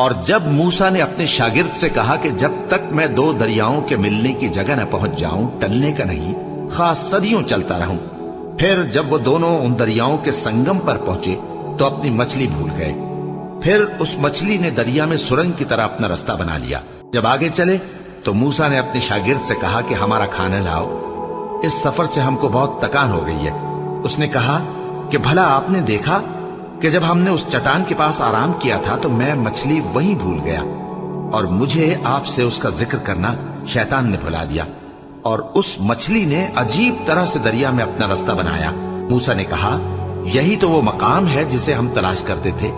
اور جب موسیٰ نے اپنے شاگرد سے کہا کہ جب تک میں دو دریاؤں کے ملنے کی جگہ نہ پہنچ جاؤں ٹلنے کا نہیں، خاص صدیوں چلتا رہوں، پھر جب وہ دونوں ان دریاؤں کے سنگم پر پہنچے تو اپنی مچھلی بھول گئے۔ پھر اس مچھلی نے دریا میں سرنگ کی طرح اپنا رستہ بنا لیا۔ جب آگے چلے تو موسیٰ نے اپنے شاگرد سے کہا کہ ہمارا کھانا لاؤ، اس سفر سے ہم کو بہت تکان ہو گئی ہے۔ اس نے کہا کہ بھلا آپ نے دیکھا کہ جب ہم نے اس چٹان کے پاس آرام کیا تھا تو میں مچھلی وہیں بھول گیا، اور مجھے آپ سے اس کا ذکر کرنا شیطان نے بھلا دیا، اور اس مچھلی نے عجیب طرح سے دریا میں اپنا رستہ بنایا۔ موسیٰ نے کہا یہی تو وہ مقام ہے جسے ہم تلاش کرتے تھے۔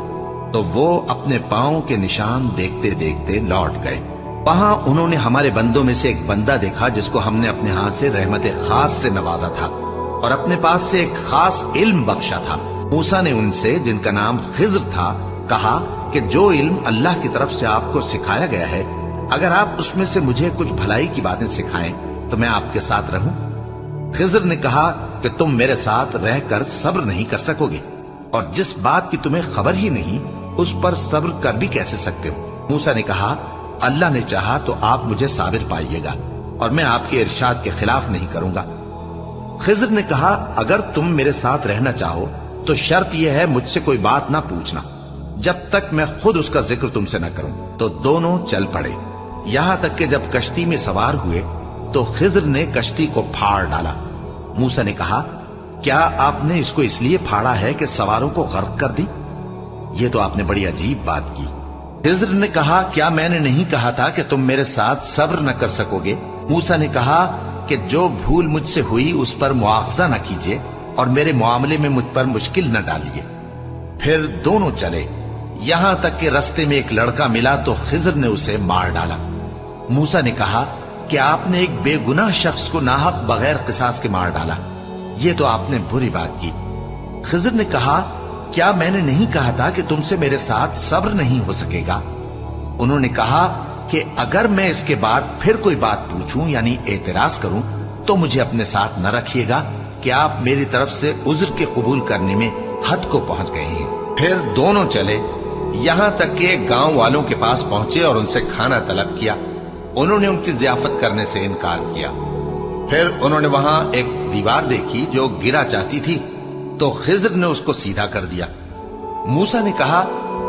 تو وہ اپنے پاؤں کے نشان دیکھتے دیکھتے لوٹ گئے۔ وہاں انہوں نے ہمارے بندوں میں سے ایک بندہ دیکھا جس کو ہم نے اپنے ہاتھ سے رحمت خاص سے نوازا تھا اور اپنے پاس سے ایک خاص علم بخشا تھا۔ موسیٰ نے ان سے جن کا نام خضر تھا کہا کہ جو علم اللہ کی طرف سے آپ کو سکھایا گیا ہے، اگر آپ اس میں سے مجھے کچھ بھلائی کی باتیں سکھائیں تو میں آپ کے ساتھ رہوں۔ خضر نے کہا کہ تم میرے ساتھ رہ کر صبر نہیں کر سکو گے، اور جس بات کی تمہیں خبر ہی نہیں اس پر صبر کر بھی کیسے سکتے ہو؟ موسیٰ نے کہا اللہ نے چاہا تو آپ مجھے صابر پائیے گا، اور میں آپ کے ارشاد کے خلاف نہیں کروں گا۔ خضر نے کہا اگر تم میرے ساتھ رہنا چاہو تو شرط یہ ہے مجھ سے کوئی بات نہ پوچھنا جب تک میں خود اس کا ذکر تم سے نہ کروں۔ تو دونوں چل پڑے، یہاں تک کہ جب کشتی میں سوار ہوئے تو خضر نے کشتی کو پھاڑ ڈالا۔ موسیٰ نے کہا کیا آپ نے اس کو اس لیے پھاڑا ہے کہ سواروں کو غرق کر دی؟ یہ تو آپ نے بڑی عجیب بات کی۔ خضر نے کہا کیا میں نے نہیں کہا تھا کہ تم میرے ساتھ صبر نہ کر سکو گے؟ موسیٰ نے کہا کہ جو بھول مجھ سے ہوئی اس پر مواخذہ نہ کیجیے اور میرے معاملے میں مجھ پر مشکل نہ ڈالیے۔ پھر دونوں چلے، یہاں تک کہ رستے میں ایک لڑکا ملا تو خضر نے اسے مار ڈالا۔ موسیٰ نے کہا کہ آپ نے ایک بے گناہ شخص کو ناحق بغیر قصاص کے مار ڈالا، یہ تو آپ نے بری بات کی۔ خضر نے کہا کیا میں نے نہیں کہا تھا کہ تم سے میرے ساتھ صبر نہیں ہو سکے گا؟ انہوں نے کہا کہ اگر میں اس کے بعد پھر کوئی بات پوچھوں یعنی اعتراض کروں تو مجھے اپنے ساتھ نہ رکھیے گا کہ آپ میری طرف سے عذر کے قبول کرنے میں حد کو پہنچ گئے ہیں۔ پھر دونوں چلے، یہاں تک کہ گاؤں والوں کے پاس پہنچے اور ان سے کھانا طلب کیا۔ انہوں نے ان کی ضیافت کرنے سے انکار کیا۔ پھر انہوں نے وہاں ایک دیوار دیکھی جو گرا چاہتی تھی تو خضر نے اس کو سیدھا کر دیا۔ موسیٰ نے کہا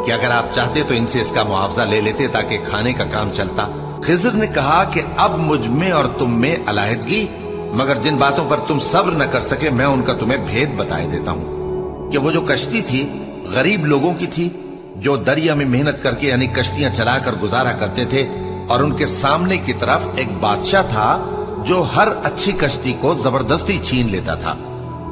کہ اگر آپ چاہتے تو ان سے اس کا معاوضہ لے لیتے تاکہ کھانے کا کام چلتا۔ خضر نے کہا کہ اب مجھ میں اور تم میں علیحدگی، مگر جن باتوں پر تم صبر نہ کر سکے میں ان کا تمہیں بھید بتائے دیتا ہوں کہ وہ جو کشتی تھی غریب لوگوں کی تھی جو دریا میں محنت کر کے یعنی کشتیاں چلا کر گزارا کرتے تھے، اور ان کے سامنے کی طرف ایک بادشاہ تھا جو ہر اچھی کشتی کو زبردستی چھین لیتا تھا۔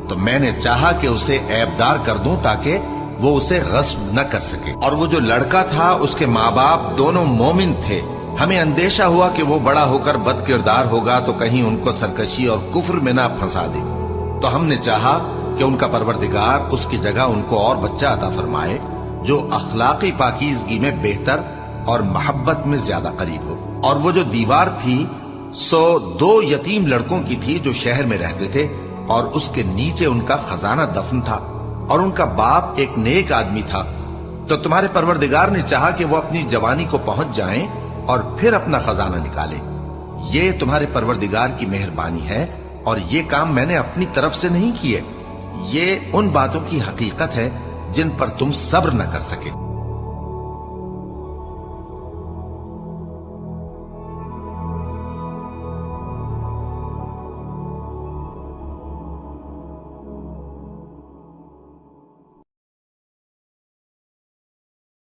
تو میں نے چاہا کہ اسے عیبدار کر دوں تاکہ وہ اسے غصب نہ کر سکے۔ اور وہ جو لڑکا تھا اس کے ماں باپ دونوں مومن تھے، ہمیں اندیشہ ہوا کہ وہ بڑا ہو کر بد کردار ہوگا تو کہیں ان کو سرکشی اور کفر میں نہ پھنسا دے۔ تو ہم نے چاہا کہ ان کا پروردگار اس کی جگہ ان کو اور بچہ عطا فرمائے جو اخلاقی پاکیزگی میں بہتر اور محبت میں زیادہ قریب ہو۔ اور وہ جو دیوار تھی سو 2 یتیم لڑکوں کی تھی جو شہر میں رہتے تھے، اور اس کے نیچے ان کا خزانہ دفن تھا، اور ان کا باپ ایک نیک آدمی تھا۔ تو تمہارے پروردگار نے چاہا کہ وہ اپنی جوانی کو پہنچ جائیں اور پھر اپنا خزانہ نکالے۔ یہ تمہارے پروردگار کی مہربانی ہے، اور یہ کام میں نے اپنی طرف سے نہیں کیے، یہ ان باتوں کی حقیقت ہے جن پر تم صبر نہ کر سکے۔